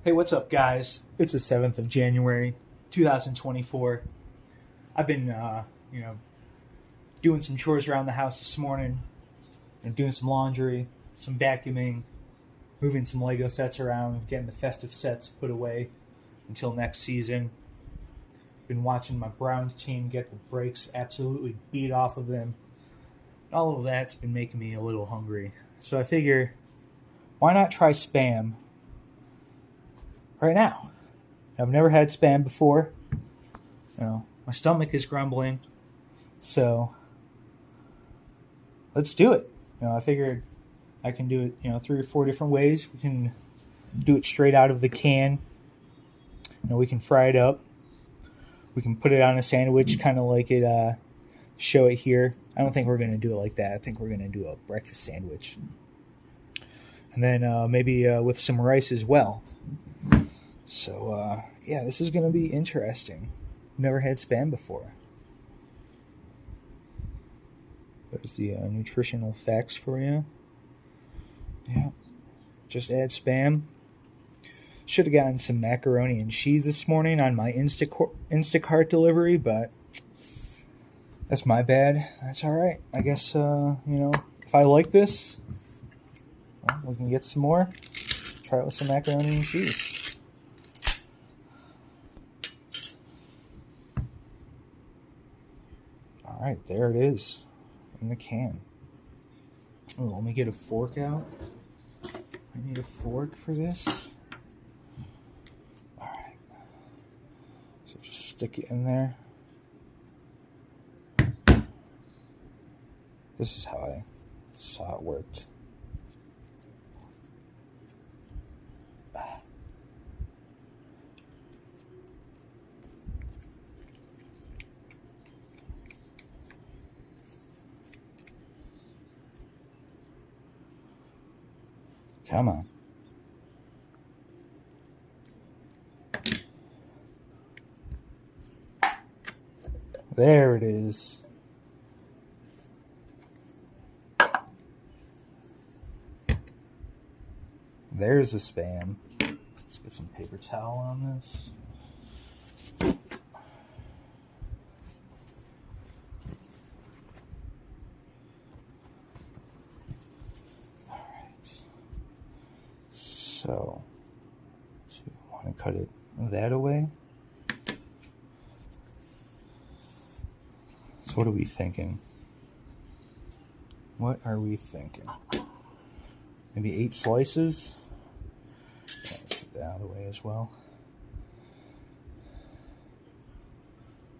Hey, what's up, guys? It's the 7th of January, 2024. I've been, doing some chores around the house this morning, doing some laundry, some vacuuming, moving some Lego sets around, getting the festive sets put away until next season. Been watching my Browns team get the brakes absolutely beat off of them. All of that's been making me a little hungry. So I figure, why not try Spam right now? I've never had Spam before. My stomach is grumbling. So let's do it. I figured I can do it, 3 or 4 different ways. We can do it straight out of the can. We can fry it up. We can put it on a sandwich, kind of like it, show it here. I don't think we're going to do it like that. I think we're going to do a breakfast sandwich. And then maybe with some rice as well. So, this is going to be interesting. Never had Spam before. There's the nutritional facts for you. Yeah. Just add Spam. Should have gotten some macaroni and cheese this morning on my Instacart delivery, but that's my bad. That's all right. I guess, if I like this, we can get some more. Try it with some macaroni and cheese. All right, there it is in the can. Oh, let me get a fork out. I need a fork for this. All right. So just stick it in there. This is how I saw it worked. Come on. There it is. There's the Spam. Let's get some paper towel on this. So we want to cut it that away. So what are we thinking? What are we thinking? Maybe 8 slices? Yeah, let's get that out of the way as well.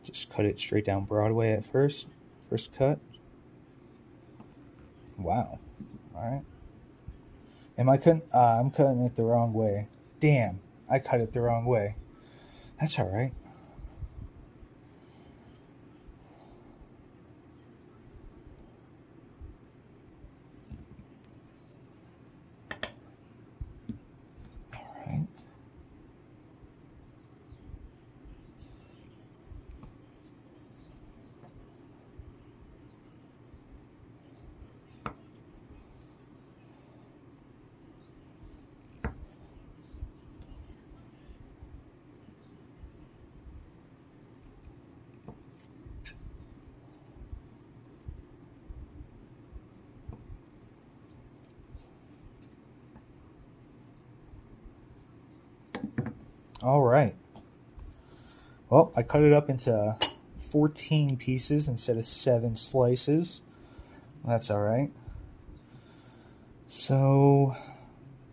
Just cut it straight down Broadway at first. First cut. Wow. All right. I'm cutting it the wrong way. Damn, I cut it the wrong way. That's all right. All right. All right. Well, I cut it up into 14 pieces instead of 7 slices. That's all right. So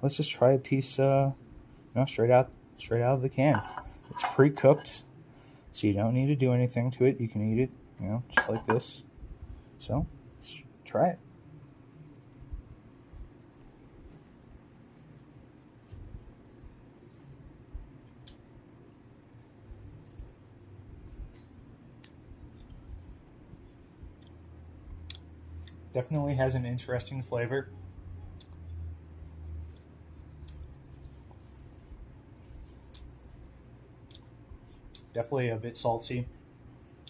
let's just try a piece, straight out of the can. It's pre-cooked, so you don't need to do anything to it. You can eat it, just like this. So let's try it. Definitely has an interesting flavor. Definitely a bit salty.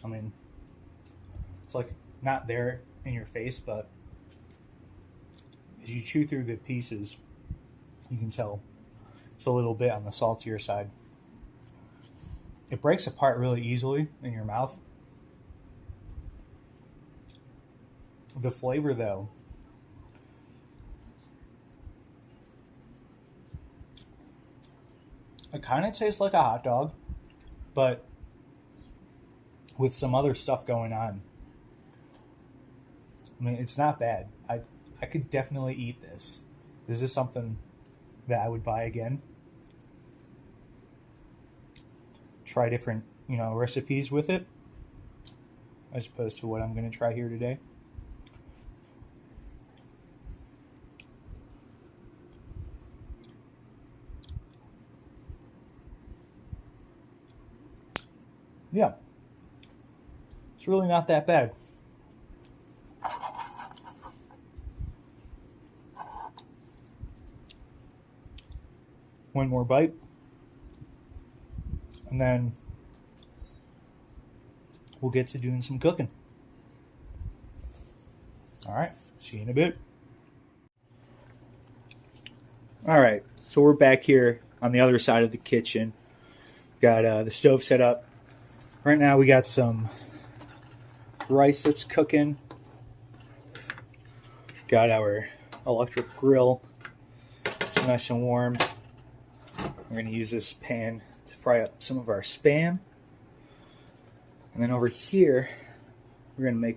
I mean, it's like not there in your face, but as you chew through the pieces, you can tell It's a little bit on the saltier side. It breaks apart really easily in your mouth. The flavor, though, it kind of tastes like a hot dog, but with some other stuff going on. I mean, it's not bad. I could definitely eat this. This is something that I would buy again. Try different, recipes with it, as opposed to what I'm going to try here today. Yeah, it's really not that bad. One more bite, and then we'll get to doing some cooking. All right, see you in a bit. All right, so we're back here on the other side of the kitchen. Got the stove set up. Right now we got some rice that's cooking. Got our electric grill. It's nice and warm. We're going to use this pan to fry up some of our Spam. And then over here, we're going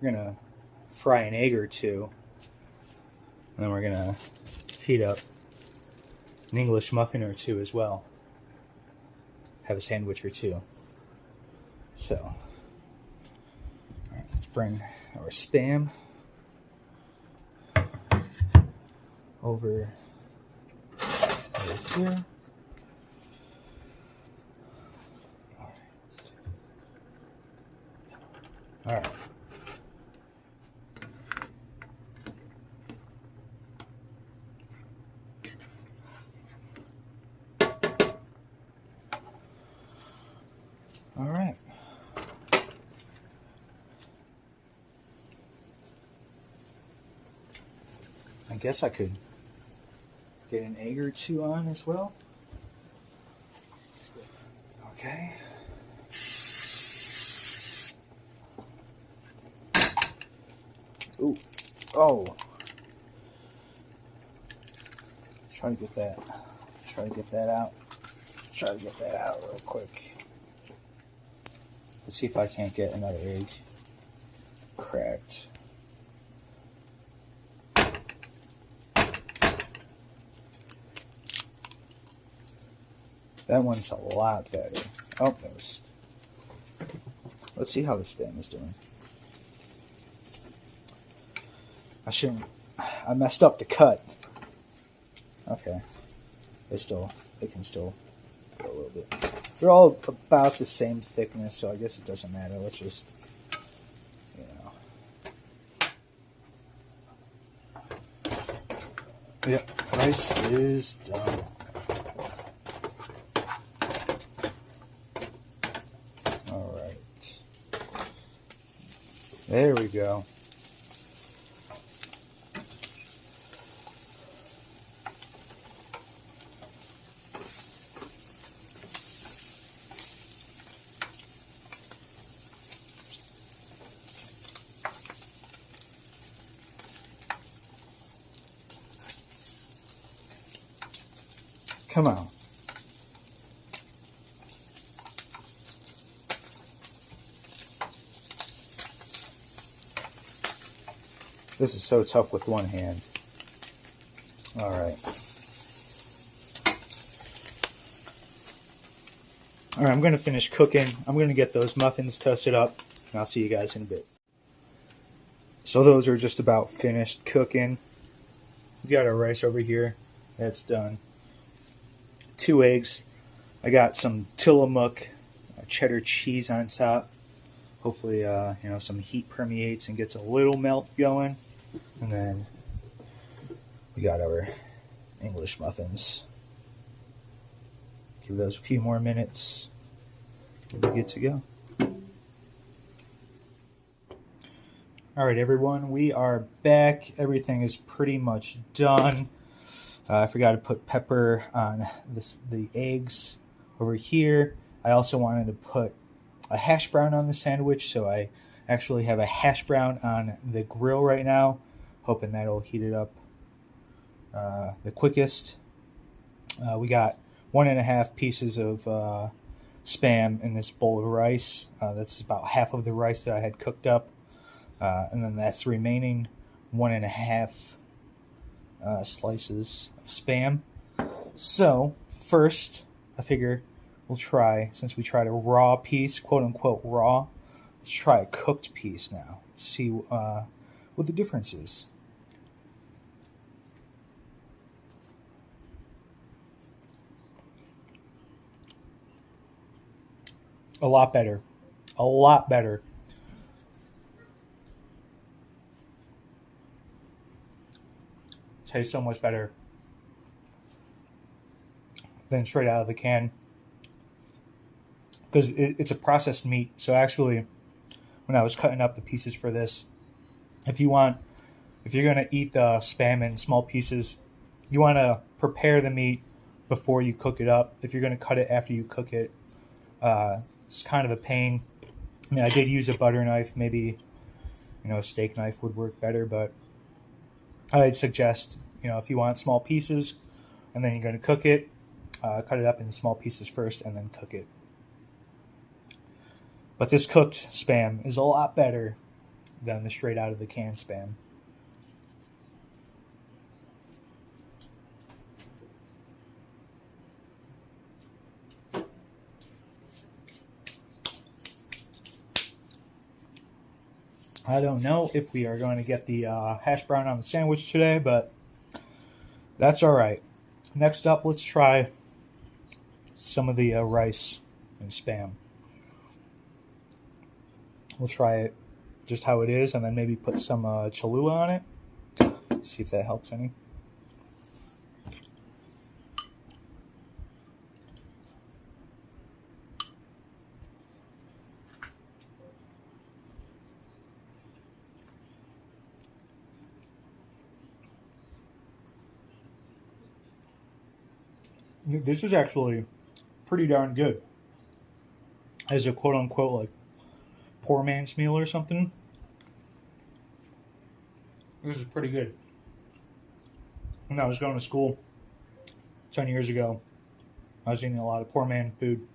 to fry an egg or two. And then we're going to heat up an English muffin or two as well. Have a sandwich or two. So, all right, let's bring our Spam over here. All right. All right. I guess I could get an egg or two on as well. Okay. Ooh. Oh. Try to get that out. Try to get that out real quick. Let's see if I can't get another egg cracked. That one's a lot better. Oh, let's see how this Spam is doing. I messed up the cut. Okay. They can still go a little bit. They're all about the same thickness, so I guess it doesn't matter. Let's just, Yep, rice is done. All right. There we go. Come on. This is so tough with one hand. All right. All right, I'm going to finish cooking. I'm going to get those muffins toasted up, and I'll see you guys in a bit. So those are just about finished cooking. We got our rice over here. That's done. 2 eggs. I got some Tillamook cheddar cheese on top. Hopefully, some heat permeates and gets a little melt going. And then we got our English muffins. Give those a few more minutes. We'll be good to go. All right, everyone, we are back. Everything is pretty much done. I forgot to put pepper on the eggs over here. I also wanted to put a hash brown on the sandwich, so I actually have a hash brown on the grill right now, hoping that'll heat it up the quickest. We got 1.5 pieces of Spam in this bowl of rice. That's about half of the rice that I had cooked up, and then that's the remaining 1.5 slices of Spam. So first, I figure we'll try, since we tried a raw piece, quote unquote raw, let's try a cooked piece now. See what the difference is. A lot better. A lot better. Tastes so much better than straight out of the can. Because it's a processed meat. So actually, when I was cutting up the pieces for this, if you're going to eat the Spam in small pieces, you want to prepare the meat before you cook it up. If you're going to cut it after you cook it, it's kind of a pain. I mean, I did use a butter knife. Maybe, a steak knife would work better, but I'd suggest, if you want small pieces and then you're going to cook it, cut it up in small pieces first and then cook it. But this cooked Spam is a lot better than the straight out of the can Spam. I don't know if we are going to get the hash brown on the sandwich today, but that's all right. Next up, let's try some of the rice and Spam. We'll try it just how it is, and then maybe put some Cholula on it. See if that helps any. This is actually pretty darn good. As a quote-unquote, like, poor man's meal or something. This is pretty good. When I was going to school 10 years ago, I was eating a lot of poor man food.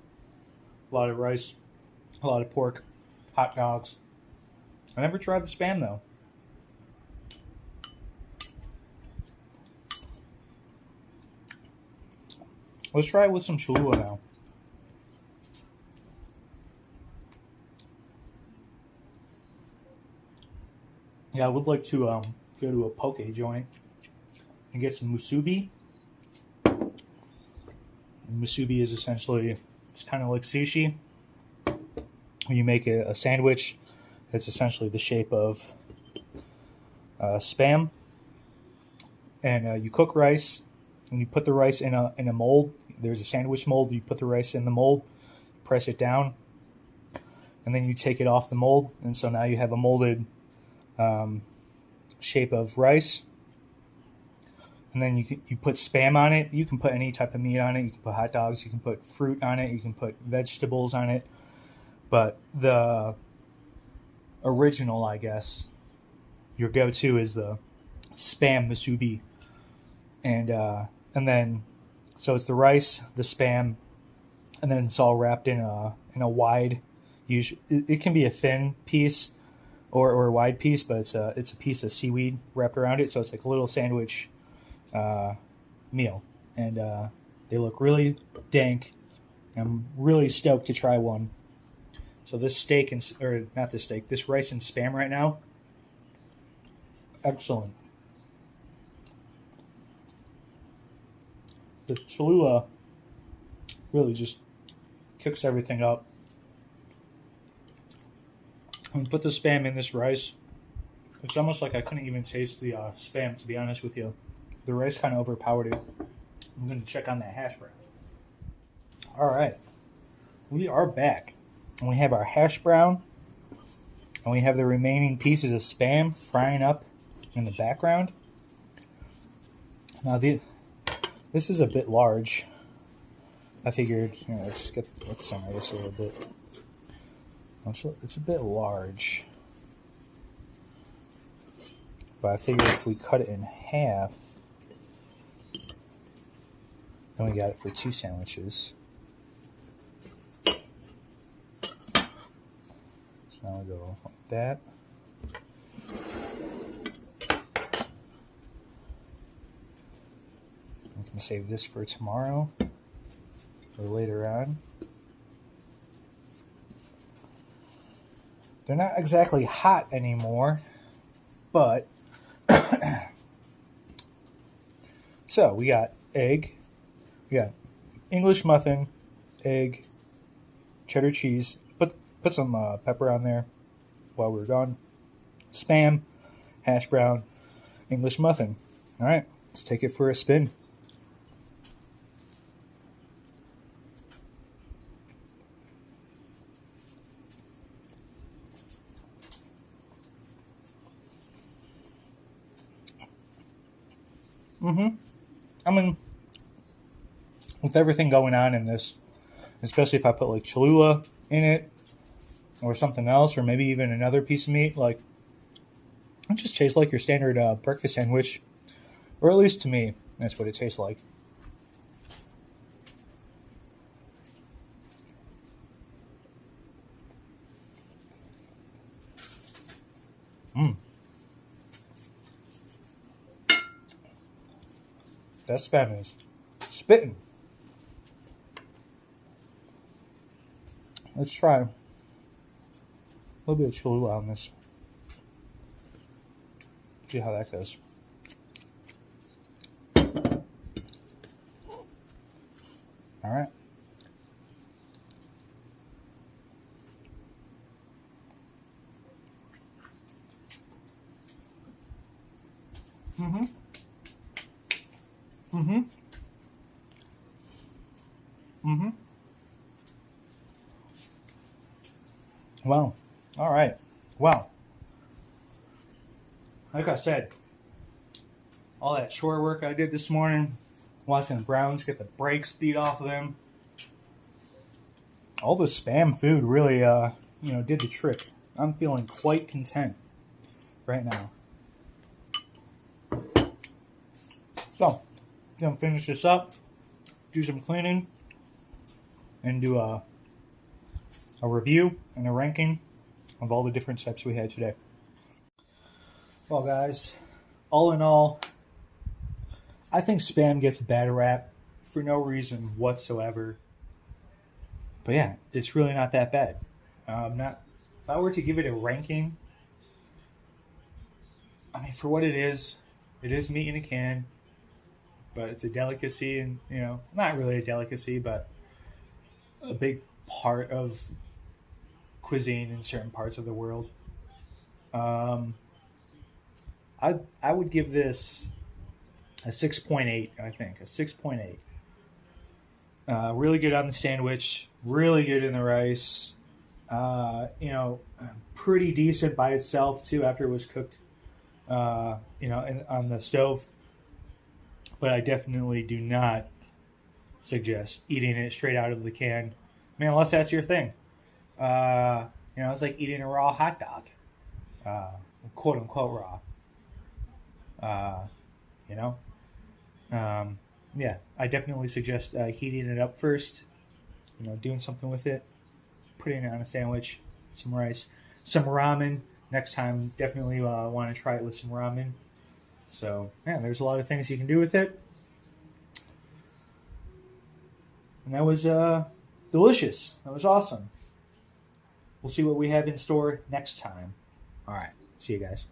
A lot of rice, a lot of pork, hot dogs. I never tried the Spam, though. Let's try it with some Cholula now. Yeah, I would like to go to a poke joint and get some musubi. And musubi is essentially, it's kind of like sushi. When you make a sandwich, it's essentially the shape of Spam. And you cook rice, and you put the rice in a mold. There's a sandwich mold. You put the rice in the mold, press it down, and then you take it off the mold. And so now you have a molded shape of rice. And then you put Spam on it. You can put any type of meat on it. You can put hot dogs. You can put fruit on it. You can put vegetables on it. But the original, I guess, your go-to is the Spam musubi. And then, so it's the rice, the Spam, and then it's all wrapped in a wide, it can be a thin piece or a wide piece, but it's a piece of seaweed wrapped around it. So it's like a little sandwich meal, and they look really dank. I'm really stoked to try one. So this steak this rice and Spam right now, excellent. The Cholula really just kicks everything up. And put the Spam in this rice. It's almost like I couldn't even taste the Spam, to be honest with you. The rice kind of overpowered it. I'm going to check on that hash brown. All right. We are back. And we have our hash brown. And we have the remaining pieces of Spam frying up in the background. Now, This is a bit large. I figured, let's center this a little bit. It's a bit large. But I figured if we cut it in half, then we got it for 2 sandwiches. So now we go like that. We can save this for tomorrow or later on. They're not exactly hot anymore, but so we got egg, we got English muffin, egg, cheddar cheese. Put some pepper on there while we were gone. Spam, hash brown, English muffin. All right, let's take it for a spin. I mean, with everything going on in this, especially if I put like Cholula in it or something else, or maybe even another piece of meat, like it just tastes like your standard breakfast sandwich, or at least to me, that's what it tastes like. That spam is spitting. Let's try a little bit of Cholula on this. See how that goes. All right. Well, all right. Well, like I said, all that chore work I did this morning, watching the Browns get the brakes beat off of them, all the spam food really, did the trick. I'm feeling quite content right now. So, gonna finish this up, do some cleaning, and do a review and a ranking of all the different steps we had today. Well, guys, all in all, I think Spam gets a bad rap for no reason whatsoever. But yeah, it's really not that bad. If I were to give it a ranking, I mean, for what it is meat in a can, but it's a delicacy, and not really a delicacy, but a big part of cuisine in certain parts of the world. I would give this a 6.8. I think a 6.8. Really good on the sandwich. Really good in the rice. Pretty decent by itself too after it was cooked. On the stove. But I definitely do not suggest eating it straight out of the can. I mean, unless that's your thing. It's like eating a raw hot dog, quote unquote raw. Yeah, I definitely suggest heating it up first. Doing something with it, putting it on a sandwich, some rice, some ramen. Next time, definitely want to try it with some ramen. So, yeah, there's a lot of things you can do with it. And that was delicious. That was awesome. We'll see what we have in store next time. All right. See you guys.